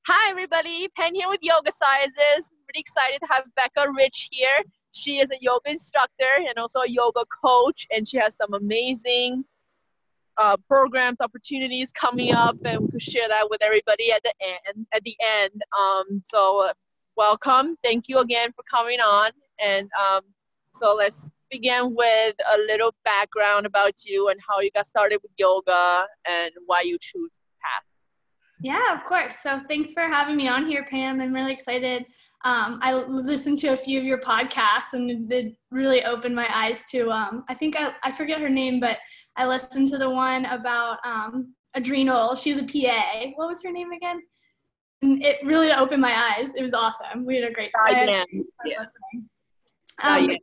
Hi, everybody. Pen here with Yogacises. Really excited to have Becca Rich here. She is a yoga instructor and also a yoga coach, and she has some amazing programs, opportunities coming up, and we could share that with everybody at the end. So welcome. Thank you again for coming on. And so let's begin with a little background about you and how you got started with yoga and why you choose the path. Yeah, of course. So thanks for having me on here, Pam. I'm really excited. I listened to a few of your podcasts and it really opened my eyes to, I forget her name, but I listened to the one about adrenal. She's a PA. What was her name again? And it really opened my eyes. It was awesome. We had a great time listening. Yeah.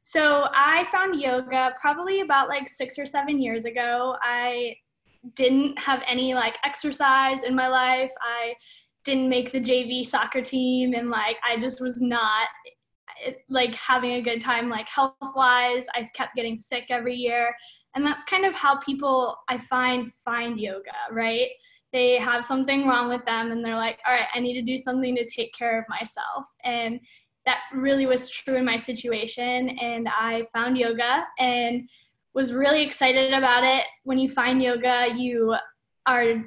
So I found yoga probably about like 6 or 7 years ago. I didn't have any like exercise in my life. I didn't make the JV soccer team, and like I just was not like having a good time like health wise. I kept getting sick every year, and that's kind of how people I find yoga, right? They have something wrong with them and they're like, all right, I need to do something to take care of myself. And that really was true in my situation, and I found yoga and was really excited about it. When you find yoga, I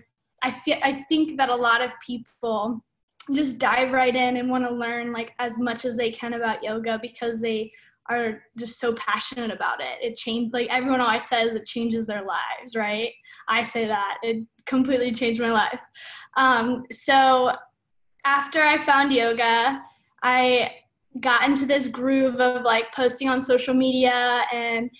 think that a lot of people just dive right in and want to learn like as much as they can about yoga because they are just so passionate about it. It changed, like everyone always says, it changes their lives, right? I say that. It completely changed my life. So after I found yoga, I got into this groove of like posting on social media and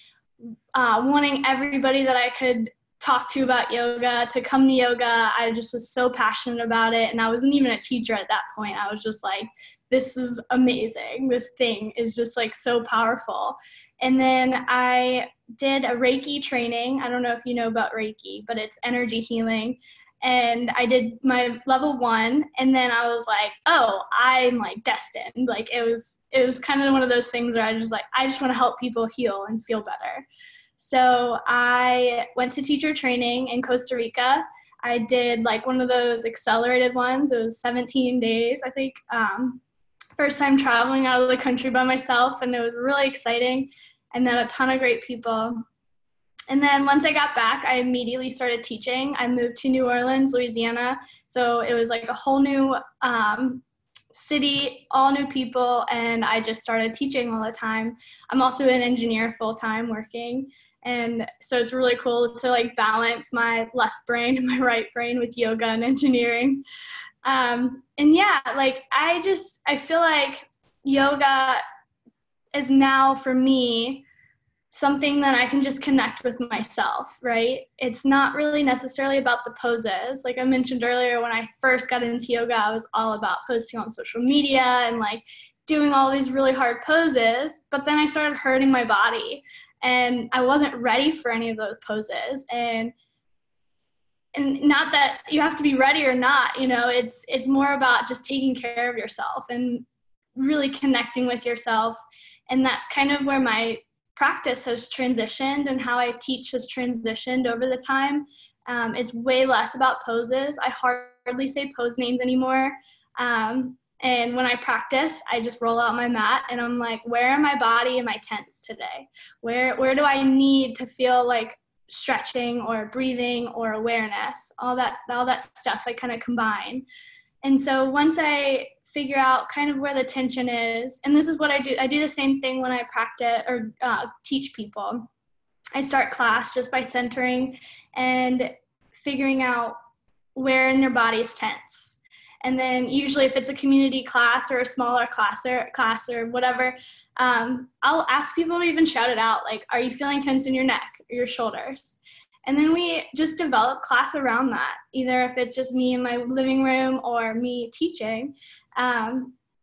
wanting everybody that I could talk to about yoga to come to yoga. I just was so passionate about it, and I wasn't even a teacher at that point. I was just like, this is amazing. This thing is just like so powerful. And then I did a Reiki training. I don't know if you know about Reiki, but it's energy healing. And I did my level 1, and then I was like, oh, I'm like destined. Like it was kind of one of those things where I just want to help people heal and feel better. So I went to teacher training in Costa Rica. I did like one of those accelerated ones. It was 17 days, I think. First time traveling out of the country by myself, and it was really exciting. I met a ton of great people. And then once I got back, I immediately started teaching. I moved to New Orleans, Louisiana. So it was like a whole new city, all new people, and I just started teaching all the time. I'm also an engineer full-time working. And so it's really cool to like balance my left brain and my right brain with yoga and engineering. And yeah, like I feel like yoga is now for me something that I can just connect with myself, right? It's not really necessarily about the poses. Like I mentioned earlier, when I first got into yoga, I was all about posting on social media and like doing all these really hard poses, but then I started hurting my body and I wasn't ready for any of those poses. And not that you have to be ready or not, it's more about just taking care of yourself and really connecting with yourself. And that's kind of where my practice has transitioned and how I teach has transitioned over the time. It's way less about poses. I hardly say pose names anymore. And when I practice, I just roll out my mat and I'm like, where in my body am I tense today? Where do I need to feel like stretching or breathing or awareness? All that stuff I kind of combine. And so once I figure out kind of where the tension is, and this is what I do the same thing when I practice or teach people. I start class just by centering and figuring out where in their body is tense. And then usually if it's a community class or a smaller class or whatever, I'll ask people to even shout it out, like, are you feeling tense in your neck or your shoulders? And then we just develop class around that, either if it's just me in my living room or me teaching.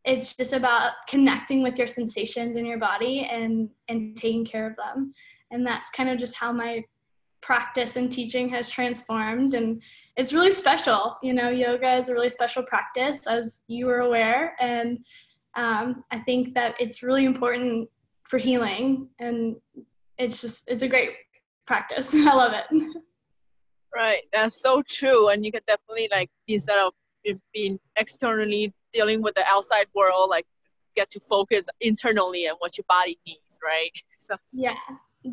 It's just about connecting with your sensations in your body and taking care of them. And that's kind of just how my practice and teaching has transformed. And it's really special. Yoga is a really special practice, as you were aware. And I think that it's really important for healing. And it's a great practice. I love it. Right. That's so true. And you can definitely, like, instead of, being externally dealing with the outside world, like get to focus internally on what your body needs, right? So Yeah,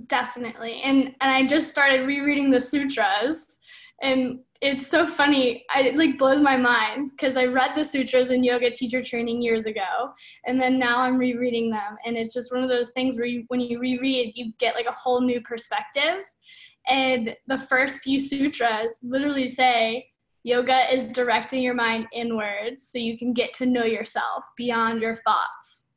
definitely. And I just started rereading the sutras, and it's so funny. It like blows my mind because I read the sutras in yoga teacher training years ago, and then now I'm rereading them, and it's just one of those things where when you reread, you get like a whole new perspective. And the first few sutras literally say yoga is directing your mind inwards so you can get to know yourself beyond your thoughts.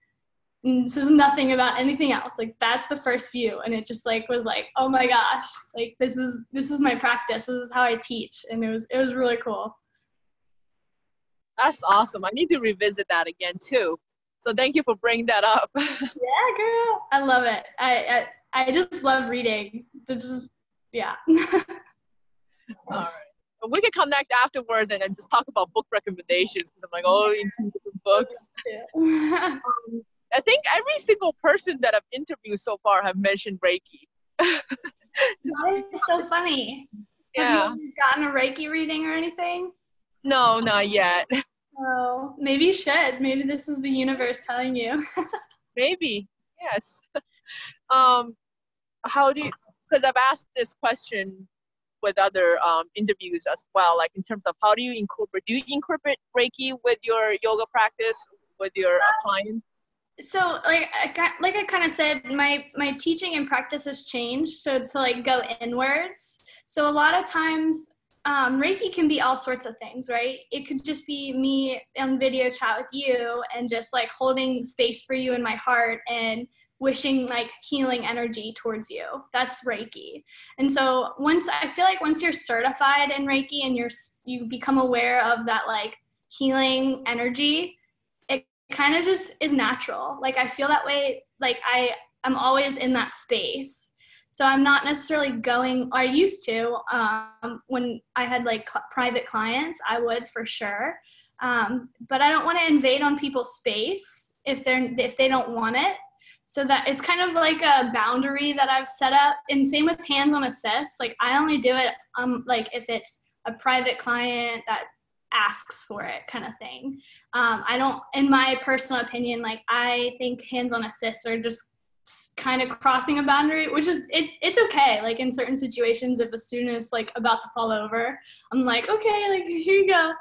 And this is nothing about anything else. Like that's the first few, and it just like was like, oh my gosh, like this is my practice. This is how I teach, and it was really cool. that's awesome. I need to revisit that again too. So thank you for bringing that up. Yeah, girl, I love it. I just love reading. This is yeah. All right. But we can connect afterwards and then just talk about book recommendations because I'm like, oh, into different books. I think every single person that I've interviewed so far have mentioned Reiki. That is so funny. Yeah. Have you gotten a Reiki reading or anything? No, not yet. Oh, maybe you should. Maybe this is the universe telling you. Maybe. Yes. How do you, because I've asked this question with other interviews as well, like in terms of how do you incorporate Reiki with your yoga practice, with your clients? So like I kind of said, my teaching and practice has changed. So to like go inwards. So a lot of times Reiki can be all sorts of things, right? It could just be me on video chat with you and just like holding space for you in my heart and wishing like healing energy towards you. That's Reiki. And so once you're certified in Reiki and you become aware of that like healing energy, it kind of just is natural. Like I feel that way. Like I'm always in that space. So I'm not necessarily going, I used to, when I had like private clients, I would for sure. But I don't want to invade on people's space if they don't want it. So that it's kind of like a boundary that I've set up. And same with hands-on assist. Like I only do it like if it's a private client that asks for it kind of thing. I don't, in my personal opinion, like I think hands-on assists are just kind of crossing a boundary, which is it's okay. Like in certain situations, if a student is like about to fall over, I'm like, okay, like here you go.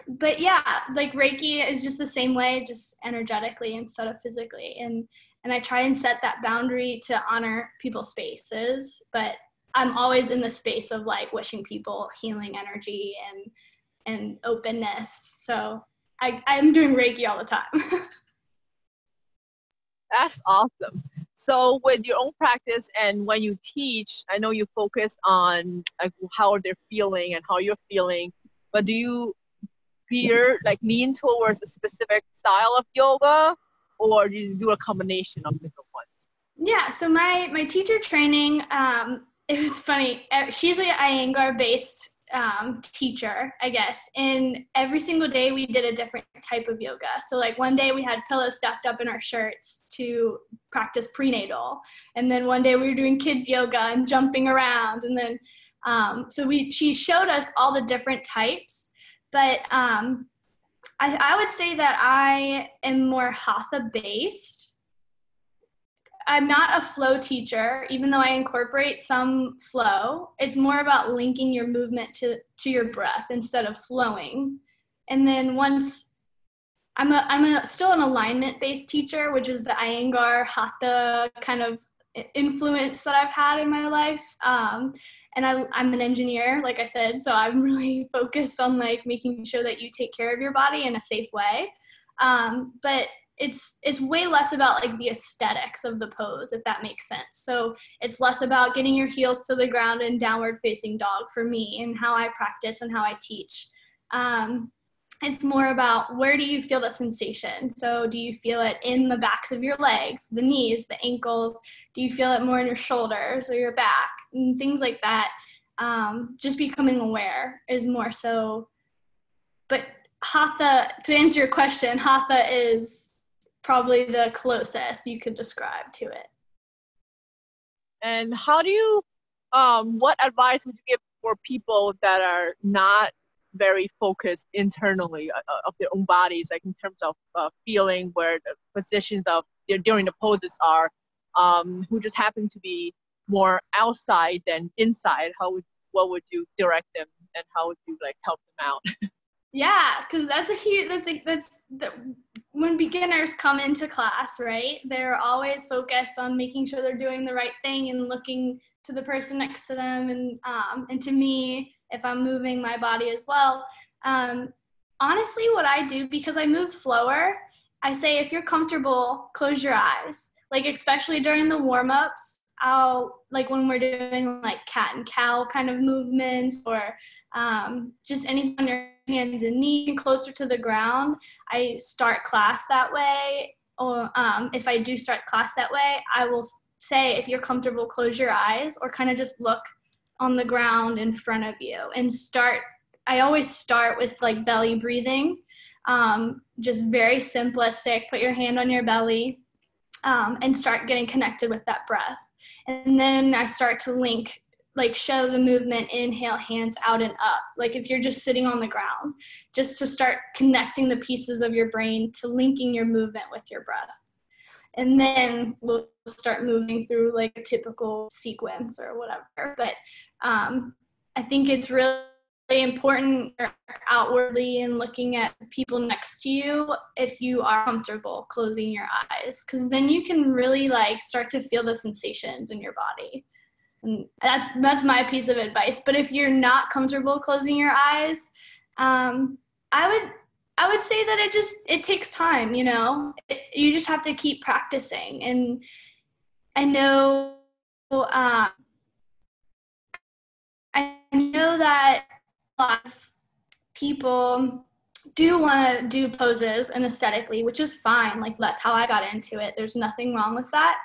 But yeah, like Reiki is just the same way, just energetically instead of physically. And I try and set that boundary to honor people's spaces, but I'm always in the space of like wishing people healing energy and openness. So I'm doing Reiki all the time. That's awesome. So with your own practice and when you teach, I know you focus on like how they're feeling and how you're feeling, but do you lean towards a specific style of yoga, or do you do a combination of different ones? Yeah, so my teacher training, it was funny. She's an Iyengar-based teacher, I guess. And every single day we did a different type of yoga. So like one day we had pillows stuffed up in our shirts to practice prenatal. And then one day we were doing kids yoga and jumping around. And then, she showed us all the different types. But I would say that I am more hatha based. I'm not a flow teacher, even though I incorporate some flow. It's more about linking your movement to your breath instead of flowing. And then once I'm still an alignment-based teacher, which is the Iyengar Hatha kind of influence that I've had in my life. And I'm an engineer, like I said, so I'm really focused on like making sure that you take care of your body in a safe way. But it's way less about like the aesthetics of the pose, if that makes sense. So it's less about getting your heels to the ground and downward facing dog for me and how I practice and how I teach. It's more about where do you feel the sensation? So do you feel it in the backs of your legs, the knees, the ankles? Do you feel it more in your shoulders or your back? And things like that. Just becoming aware is more so. But Hatha, to answer your question, Hatha is probably the closest you could describe to it. And how do you, what advice would you give for people that are not very focused internally of their own bodies, like in terms of feeling where the positions of during the poses are, who just happen to be more outside than inside, what would you direct them, and how would you like help them out? Yeah, because when beginners come into class, right? They're always focused on making sure they're doing the right thing and looking to the person next to them and to me if I'm moving my body as well. Honestly, what I do, because I move slower, I say if you're comfortable, close your eyes. Like especially during the warm-ups, like when we're doing like cat and cow kind of movements or just anything on your hands and knees and closer to the ground, I start class that way. Or if I do start class that way, I will say, if you're comfortable, close your eyes or kind of just look on the ground in front of you and I always start with like belly breathing, just very simplistic. Put your hand on your belly and start getting connected with that breath. And then I start to show the movement, inhale, hands out and up. Like if you're just sitting on the ground, just to start connecting the pieces of your brain to linking your movement with your breath. And then we'll start moving through like a typical sequence or whatever. But I think it's really important outwardly and looking at the people next to you if you are comfortable closing your eyes, because then you can really like start to feel the sensations in your body. And that's my piece of advice. But if you're not comfortable closing your eyes, I would say that it takes time, you know. You just have to keep practicing. And I know that a lot of people do want to do poses and aesthetically, which is fine. Like that's how I got into it. There's nothing wrong with that.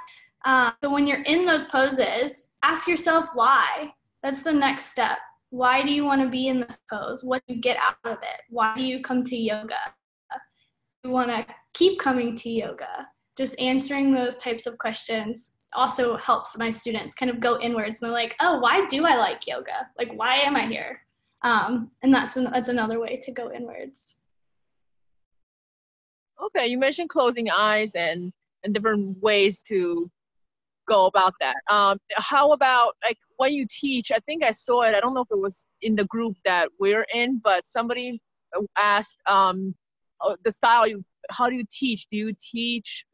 So when you're in those poses, ask yourself why. That's the next step. Why do you want to be in this pose? What do you get out of it? Why do you come to yoga? You want to keep coming to yoga. Just answering those types of questions also helps my students kind of go inwards. And they're like, oh, why do I like yoga? Like, why am I here? And that's another way to go inwards. Okay, you mentioned closing eyes and different ways to go about that. How about like when you teach? I think I saw it. I don't know if it was in the group that we're in, but somebody asked the style. How do you teach? Do you teach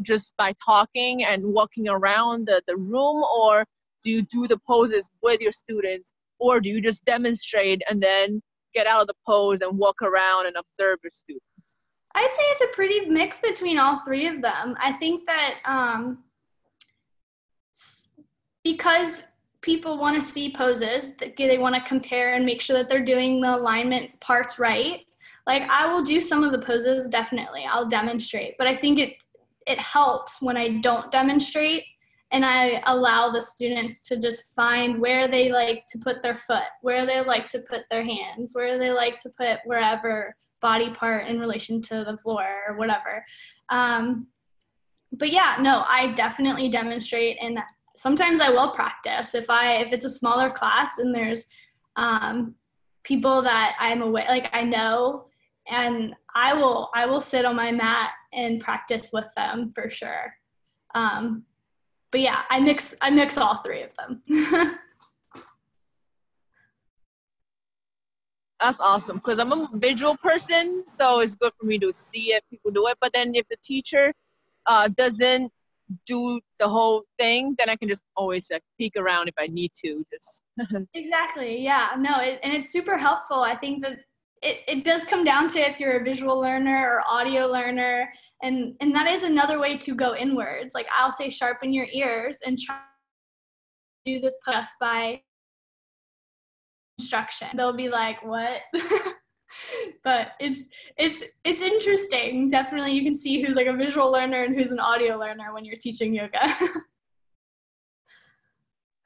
just by talking and walking around the room, or do you do the poses with your students, or do you just demonstrate and then get out of the pose and walk around and observe your students? I'd say it's a pretty mix between all three of them. I think that because people want to see poses, they want to compare and make sure that they're doing the alignment parts right. Like I will do some of the poses, definitely. I'll demonstrate, but I think it helps when I don't demonstrate and I allow the students to just find where they like to put their foot, where they like to put their hands, where they like to put wherever body part in relation to the floor or whatever. But yeah, no, I definitely demonstrate, and sometimes I will practice if it's a smaller class and there's people that I'm aware, like I know, and I will sit on my mat and practice with them for sure. But yeah, I mix all three of them. That's awesome, because I'm a visual person, so it's good for me to see if people do it. But then if the teacher doesn't do the whole thing, then I can just always like peek around if I need to. Just Exactly. Yeah. No. And it's super helpful. I think that it does come down to if you're a visual learner or audio learner, and that is another way to go inwards. Like I'll say, sharpen your ears and try to do this just by instruction. They'll be like, what? But it's interesting. Definitely you can see who's like a visual learner and who's an audio learner when you're teaching yoga.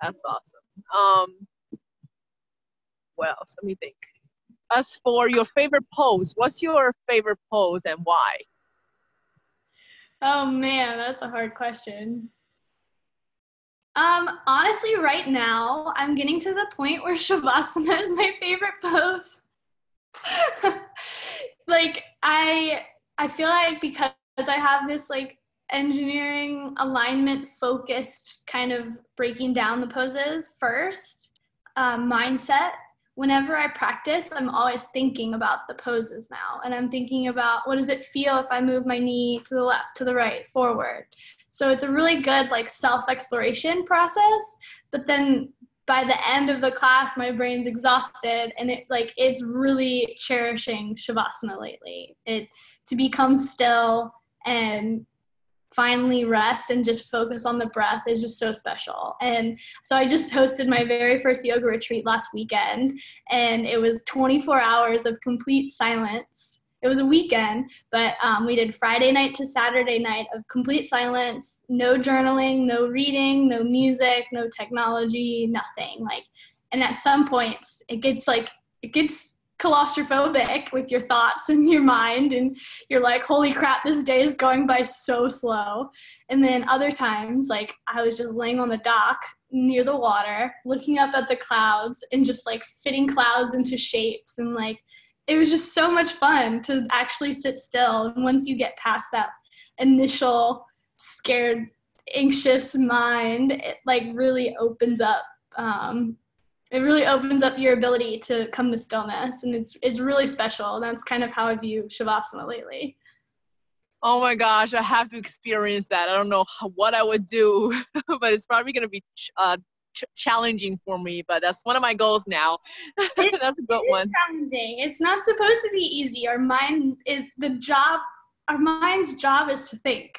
That's awesome. What else? Let me think. As for your favorite pose, what's your favorite pose and why? Oh man, that's a hard question. Honestly, right now, I'm getting to the point where Shavasana is my favorite pose. I feel like because I have this like engineering alignment focused kind of breaking down the poses first mindset, whenever I practice, I'm always thinking about the poses now. And I'm thinking about what does it feel if I move my knee to the left, to the right, forward. So it's a really good like self-exploration process. But then by the end of the class, my brain's exhausted, and it's really cherishing Shavasana lately. To become still and finally rest and just focus on the breath is just so special. And so I just hosted my very first yoga retreat last weekend, and it was 24 hours of complete silence. It was a weekend, but we did Friday night to Saturday night of complete silence, no journaling, no reading, no music, no technology, nothing. And at some points it gets claustrophobic with your thoughts and your mind, and you're like, holy crap, this day is going by so slow. And then other times, like I was just laying on the dock near the water, looking up at the clouds and just like fitting clouds into shapes, and like it was just so much fun to actually sit still. And once you get past that initial scared, anxious mind, it like really opens up. It really opens up your ability to come to stillness, and it's really special. And that's kind of how I view Shavasana lately. Oh my gosh, I have to experience that. I don't know what I would do, but it's probably going to be challenging for me, but that's one of my goals now. That's a good one. It's challenging. It's not supposed to be easy. Our mind's job is to think.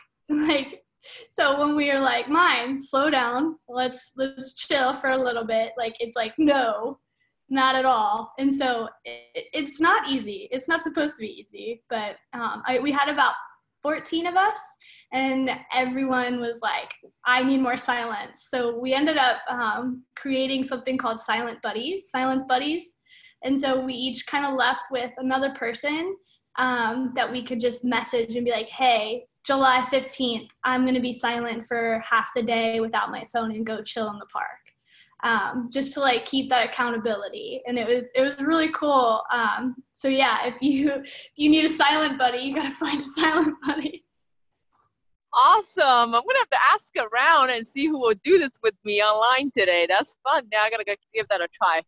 So when we are like, mind, slow down, let's chill for a little bit, like it's like, no, not at all. And so it's not easy. It's not supposed to be easy, but we had about 14 of us, and everyone was like, I need more silence. So we ended up creating something called silence buddies. And so we each kind of left with another person that we could just message and be like, hey, July 15th, I'm going to be silent for half the day without my phone and go chill in the park. Just to like keep that accountability. And it was really cool. So yeah, if you need a silent buddy, you got to find a silent buddy. Awesome. I'm going to have to ask around and see who will do this with me online today. That's fun. Now I got to give that a try.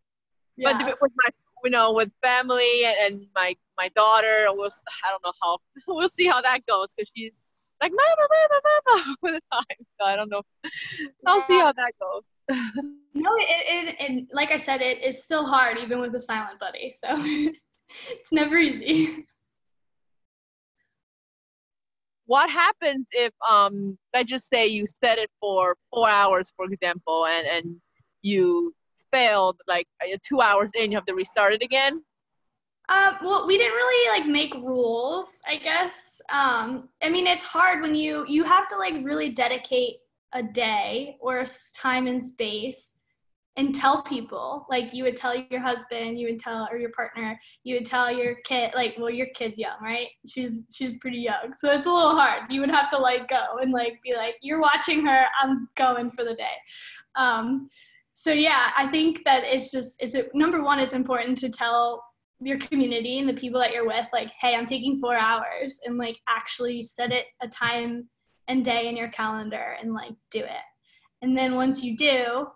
Yeah. But with family and my daughter, I don't know how, we'll see how that goes, because she's like, mama, all the time. So I don't know. I'll see how that goes. No, it like I said, it is still hard even with a silent buddy. So it's never easy. What happens if, let's just say you set it for 4 hours, for example, and you failed, like 2 hours in, you have to restart it again? Well, we didn't really make rules, I guess. I mean, it's hard when you have to really dedicate a day or time and space and tell people. Like you would tell your husband, or your partner, you would tell your kid, your kid's young, right? She's pretty young, so it's a little hard. You would have to go and be like, you're watching her, I'm going for the day. So yeah, I think that number one, it's important to tell your community and the people that you're with, hey, I'm taking 4 hours, and actually set it a time and day in your calendar and do it. And then once you do,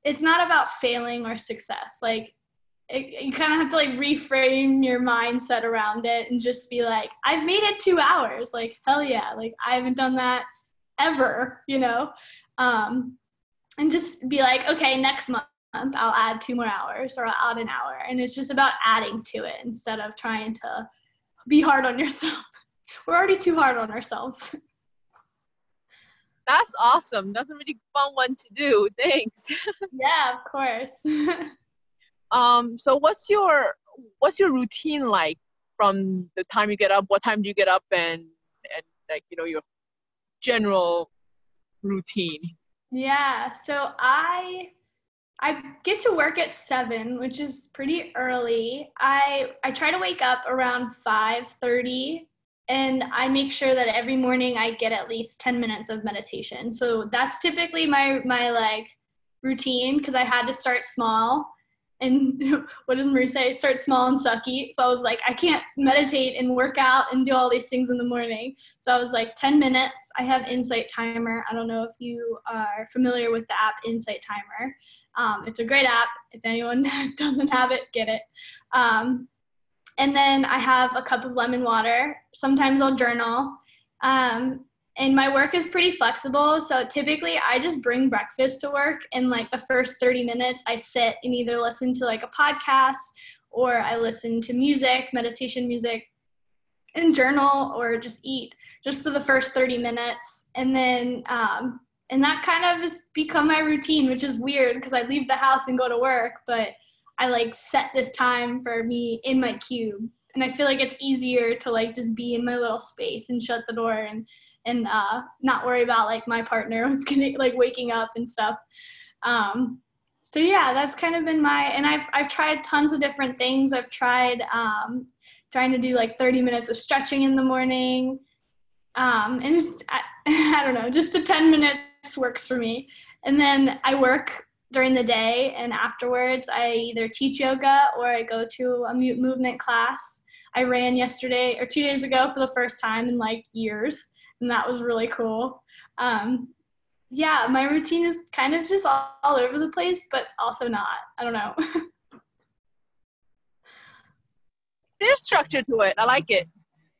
it's not about failing or success. You kind of have to reframe your mindset around it and just be like, I've made it 2 hours. Hell yeah. I haven't done that ever, and just be like, okay, next month I'll add 2 more hours, or I'll add an hour. And it's just about adding to it instead of trying to be hard on yourself. We're already too hard on ourselves. That's awesome. That's a really fun one to do. Thanks. Yeah, of course. So what's your routine like from the time you get up? What time do you get up, and your general routine? Yeah, so I get to work at 7, which is pretty early. I try to wake up around 5:30, and I make sure that every morning I get at least 10 minutes of meditation. So that's typically my routine, because I had to start small and what does Marie say? Start small and sucky. So I was like, I can't meditate and work out and do all these things in the morning. So I was like, 10 minutes. I have Insight Timer. I don't know if you are familiar with the app Insight Timer. It's a great app. If anyone doesn't have it, get it. And then I have a cup of lemon water. Sometimes I'll journal. And my work is pretty flexible. So typically I just bring breakfast to work, and like the first 30 minutes I sit and either listen to like a podcast, or I listen to music, meditation music, and journal, or just eat just for the first 30 minutes. And then, and that kind of has become my routine, which is weird because I leave the house and go to work, but I like set this time for me in my cube. And I feel like it's easier to like just be in my little space and shut the door and not worry about like my partner like waking up and stuff. So yeah, that's kind of been and I've tried tons of different things. I've tried trying to do like 30 minutes of stretching in the morning. And it's, I don't know, just the 10 minutes works for me. And then I work during the day, and afterwards I either teach yoga or I go to a movement class. I ran yesterday or 2 days ago for the first time in like years. And that was really cool. Yeah, my routine is kind of just all over the place, but also not. I don't know. There's structure to it. I like it.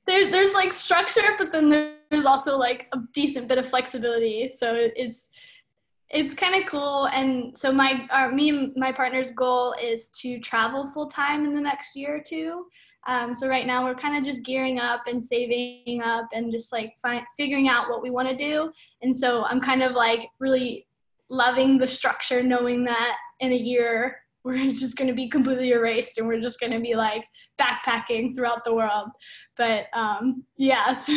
There's like structure, but then there's also like a decent bit of flexibility. So it's kind of cool. And so me and my partner's goal is to travel full time in the next year or two. So right now we're kind of just gearing up and saving up and just like figuring out what we want to do. And so I'm kind of like really loving the structure, knowing that in a year we're just going to be completely erased and we're just going to be like backpacking throughout the world. But yeah, so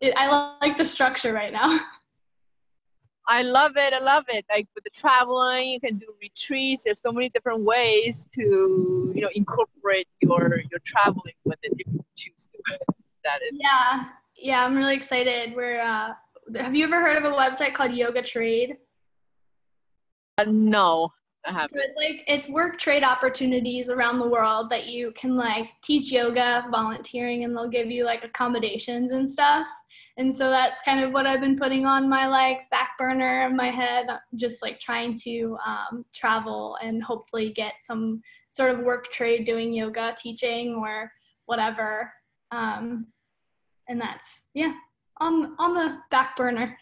I like the structure right now. I love it. I love it. Like with the traveling, you can do retreats. There's so many different ways to, incorporate your traveling with it if you choose to. That is. Yeah, I'm really excited. Have you ever heard of a website called Yoga Trade? No, I haven't. So it's work trade opportunities around the world that you can like teach yoga, volunteering, and they'll give you like accommodations and stuff. And so that's kind of what I've been putting on my like back burner of my head, just like trying to travel and hopefully get some sort of work trade doing yoga, teaching, or whatever. And that's, on the back burner.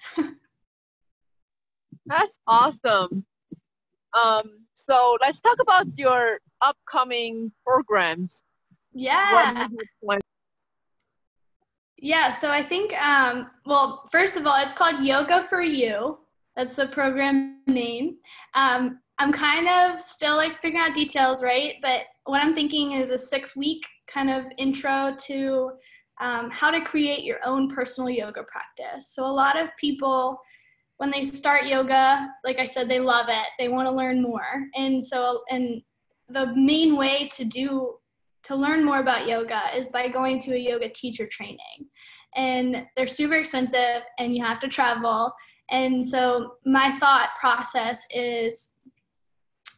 That's awesome. So let's talk about your upcoming programs. Yeah. Yeah, so I think, well, first of all, it's called Yoga for You. That's the program name. I'm kind of still like figuring out details, right? But what I'm thinking is a 6-week kind of intro to how to create your own personal yoga practice. So a lot of people, when they start yoga, like I said, they love it. They want to learn more. And the main way to learn more about yoga is by going to a yoga teacher training. And they're super expensive and you have to travel. And so my thought process is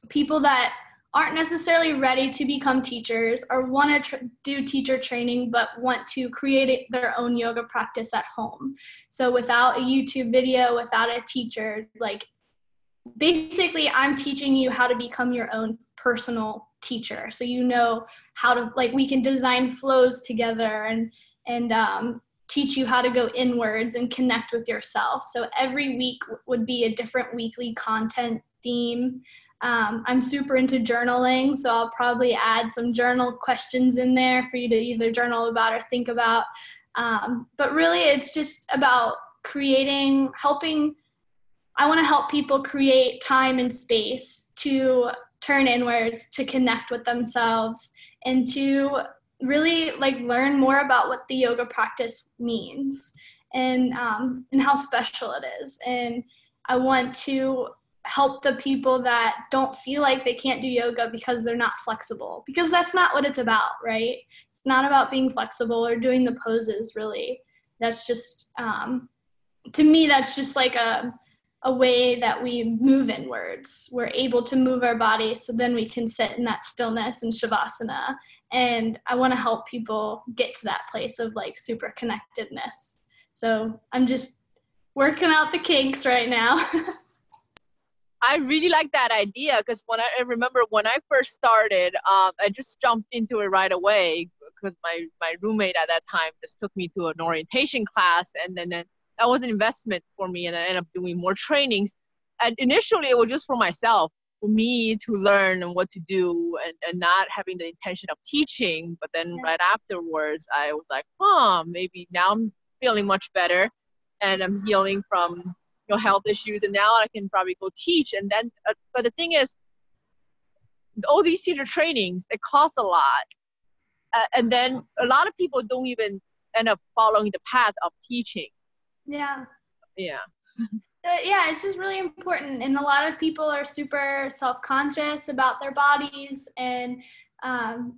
people that aren't necessarily ready to become teachers or want to do teacher training but want to create their own yoga practice at home. So without a YouTube video, without a teacher, like basically I'm teaching you how to become your own personal teacher. So how to, like, we can design flows together and teach you how to go inwards and connect with yourself. So every week would be a different weekly content theme. I'm super into journaling, so I'll probably add some journal questions in there for you to either journal about or think about. But really it's just about I want to help people create time and space to turn inwards, to connect with themselves, and to really like learn more about what the yoga practice means and how special it is. And I want to help the people that don't feel like they can't do yoga because they're not flexible, because that's not what it's about, right? It's not about being flexible or doing the poses, really. That's just, to me, that's just like a a way that we move inwards. We're able to move our body, so then we can sit in that stillness and shavasana. And I want to help people get to that place of like super connectedness. So I'm just working out the kinks right now. I really like that idea because I remember when I first started, I just jumped into it right away because my roommate at that time just took me to an orientation class, and then that was an investment for me, and I ended up doing more trainings. And initially, it was just for myself, for me to learn and what to do, and not having the intention of teaching. But then right afterwards, I was like, maybe now I'm feeling much better, and I'm healing from health issues, and now I can probably go teach. And then but the thing is, all these teacher trainings, it costs a lot, and then a lot of people don't even end up following the path of teaching. Yeah It's just really important, and a lot of people are super self-conscious about their bodies and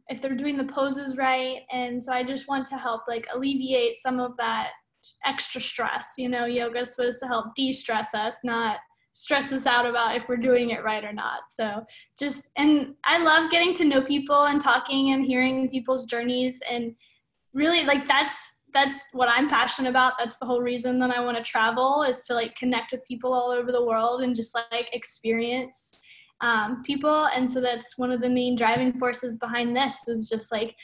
if they're doing the poses right. And so I just want to help like alleviate some of that extra stress. Yoga is supposed to help de-stress us, not stress us out about if we're doing it right or not. So and I love getting to know people and talking and hearing people's journeys, and really like that's what I'm passionate about. That's the whole reason that I want to travel, is to like connect with people all over the world and just like experience people. And so that's one of the main driving forces behind this, is just like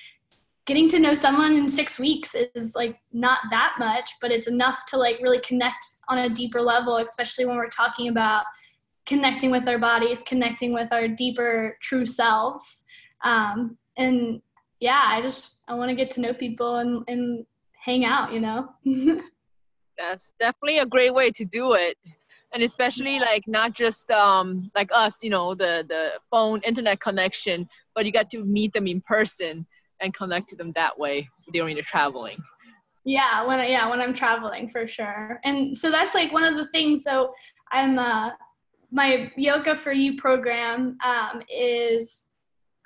getting to know someone in 6 weeks is like not that much, but it's enough to like really connect on a deeper level, especially when we're talking about connecting with our bodies, connecting with our deeper true selves. And yeah, I want to get to know people and hang out, That's definitely a great way to do it. And especially like not just like us, the phone internet connection, but you got to meet them in person and connect to them that way during the traveling. Yeah, when I'm traveling, for sure. And so that's like one of the things. So I'm my Yoga for You program is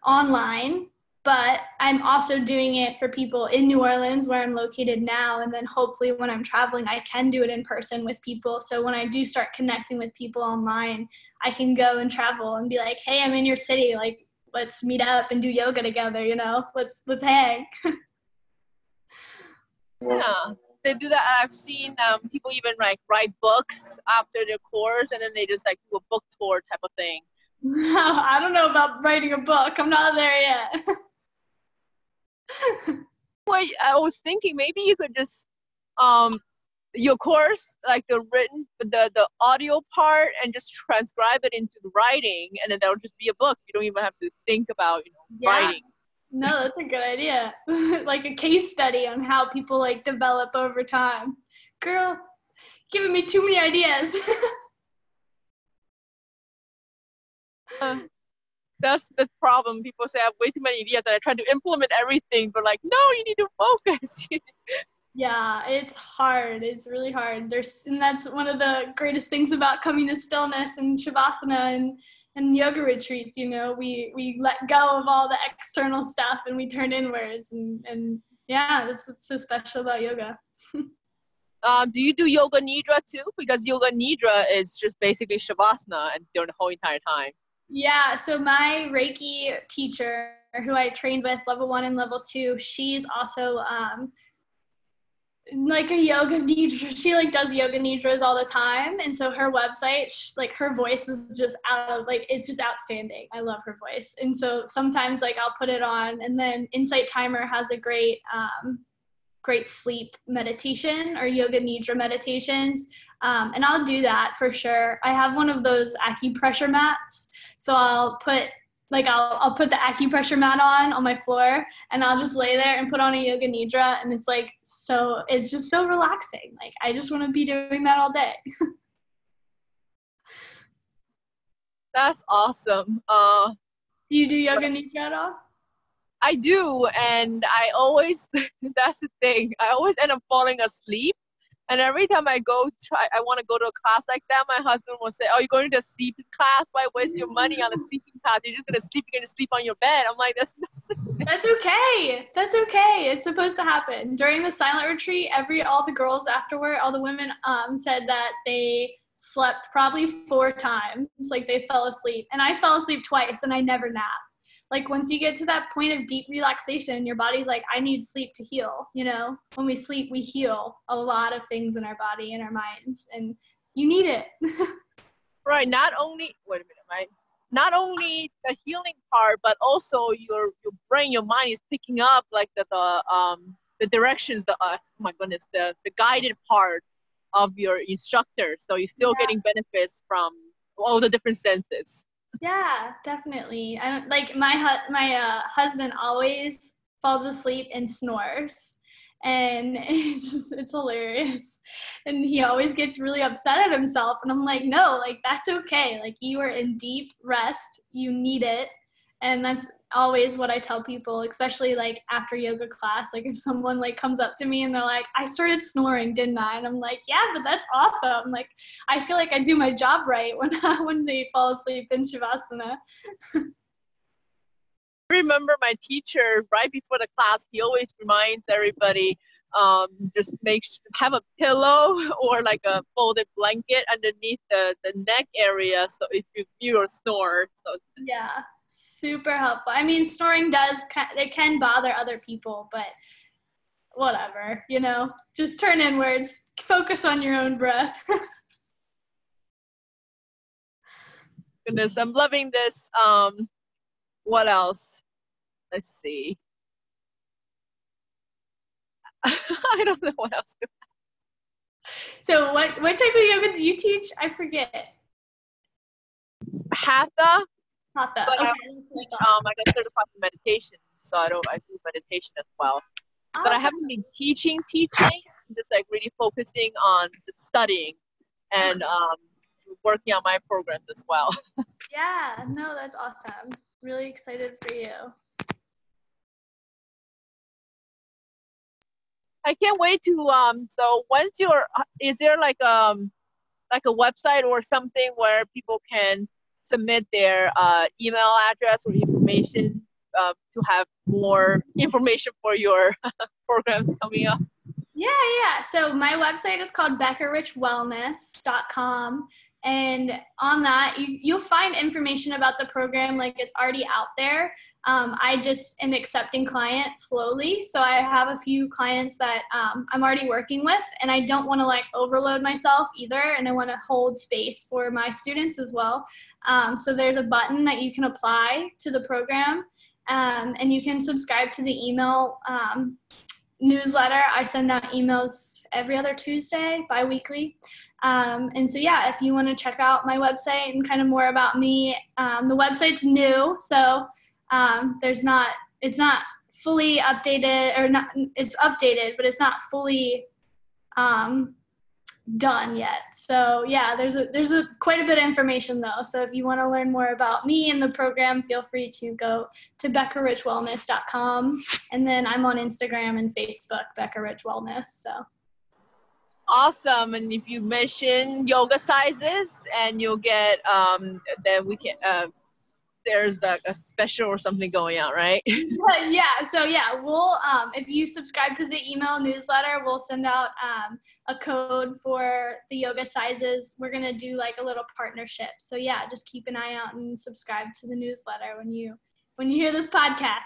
online, but I'm also doing it for people in New Orleans, where I'm located now. And then hopefully when I'm traveling, I can do it in person with people. So when I do start connecting with people online, I can go and travel and be like, hey, I'm in your city. Like, let's meet up and do yoga together, let's hang. Yeah, they do that. I've seen people even like write books after their course, and then they just like do a book tour type of thing. I don't know about writing a book. I'm not there yet. Well, I was thinking maybe you could just your course, like the audio part, and just transcribe it into writing, and then that'll just be a book. You don't even have to think about writing. No, that's a good idea. Like a case study on how people like develop over time. Girl, giving me too many ideas. That's the problem. People say I have way too many ideas and I try to implement everything, but like, no, you need to focus. Yeah, it's hard. It's really hard. And that's one of the greatest things about coming to stillness and shavasana and yoga retreats. We let go of all the external stuff and we turn inwards. And yeah, that's what's so special about yoga. Do you do yoga nidra too? Because yoga nidra is just basically shavasana and during the whole entire time. Yeah, so my Reiki teacher, who I trained with level 1 and level 2, she's also like a yoga nidra. She like does yoga nidras all the time, and so her website, her voice is just it's just outstanding. I love her voice, and so sometimes like I'll put it on, and then Insight Timer has a great sleep meditation or yoga nidra meditations. And I'll do that for sure. I have one of those acupressure mats. So I'll put the acupressure mat on my floor, and I'll just lay there and put on a yoga nidra. And it's just so relaxing. Like, I just want to be doing that all day. That's awesome. Do you do yoga nidra at all? I do. And I always, that's the thing. I always end up falling asleep. And every time I want to go to a class like that, my husband will say, oh, you're going to a sleeping class? Why waste your money on a sleeping class? You're just going to sleep on your bed. I'm like, that's okay. That's okay. It's supposed to happen. During the silent retreat, all the girls afterward, all the women said that they slept probably 4 times. Like they fell asleep. And I fell asleep twice and I never napped. Like once you get to that point of deep relaxation, your body's like, I need sleep to heal. You know, when we sleep, we heal a lot of things in our body and our minds, and you need it. Right. Not only, wait a minute, right? Not only the healing part, but also your brain, your mind is picking up like the directions, oh my goodness, the guided part of your instructor. So you're still getting benefits from all the different senses. Yeah, definitely. I don't, like my husband always falls asleep and snores, and it's hilarious. And he always gets really upset at himself, and I'm like, no, like that's okay. Like you are in deep rest, you need it, and that's always what I tell people, especially like after yoga class. Like if someone like comes up to me and they're like, I started snoring, didn't I? And I'm like, yeah, but that's awesome. Like I feel like I do my job right when they fall asleep in Shavasana. I remember my teacher right before the class, he always reminds everybody, just have a pillow or like a folded blanket underneath the neck area, so if you feel a snore. So yeah, super helpful. I mean, snoring it can bother other people, but whatever, you know, just turn inwards, focus on your own breath. Goodness, I'm loving this. What else? Let's see. I don't know what else. So what type of yoga do you teach? I forget. Hatha. Hatha. But Okay. I got certified in meditation, so I do meditation as well. Awesome. But I haven't been teaching, just like really focusing on studying and working on my programs as well. Yeah, no, that's awesome. Really excited for you. I can't wait to so once is there like a website or something where people can submit their email address or information to have more information for your programs coming up? Yeah. So my website is called BeccaRichWellness.com. And on that, you'll find information about the program, like it's already out there. I just am accepting clients slowly. So I have a few clients that I'm already working with, and I don't want to like overload myself either. And I want to hold space for my students as well. So there's a button that you can apply to the program, and you can subscribe to the email newsletter. I send out emails every other Tuesday, bi-weekly. And so, yeah, if you want to check out my website and kind of more about me, the website's new. So it's not fully updated, or not, it's updated, but it's not fully done yet. So yeah, there's quite a bit of information though. So if you want to learn more about me and the program, feel free to go to BeccaRichWellness.com. And then I'm on Instagram and Facebook, Becca Rich Wellness. So awesome. And if you mention Yogacises, and you'll get then we can there's a special or something going on, right? Yeah. So yeah, we'll if you subscribe to the email newsletter, we'll send out a code for the Yogacises. We're gonna do like a little partnership. So yeah, just keep an eye out and subscribe to the newsletter when you hear this podcast.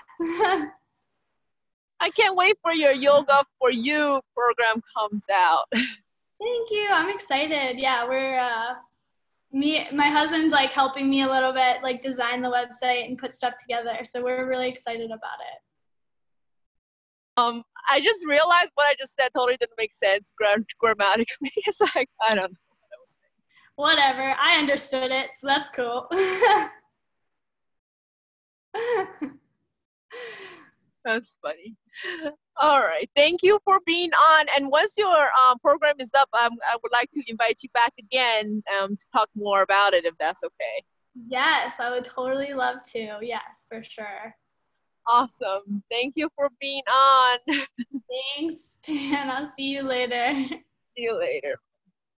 I can't wait for your Yoga for You program comes out. Thank you. I'm excited. Yeah, we're my husband's like helping me a little bit, like design the website and put stuff together. So we're really excited about it. I just realized what I just said totally didn't make sense grammatically. It's like, I don't know what I was saying. Whatever. I understood it, so that's cool. That's funny. All right. Thank you for being on. And once your program is up, I would like to invite you back again to talk more about it, if that's okay. Yes, I would totally love to. Yes, for sure. Awesome. Thank you for being on. Thanks, Pan. I'll see you later. See you later.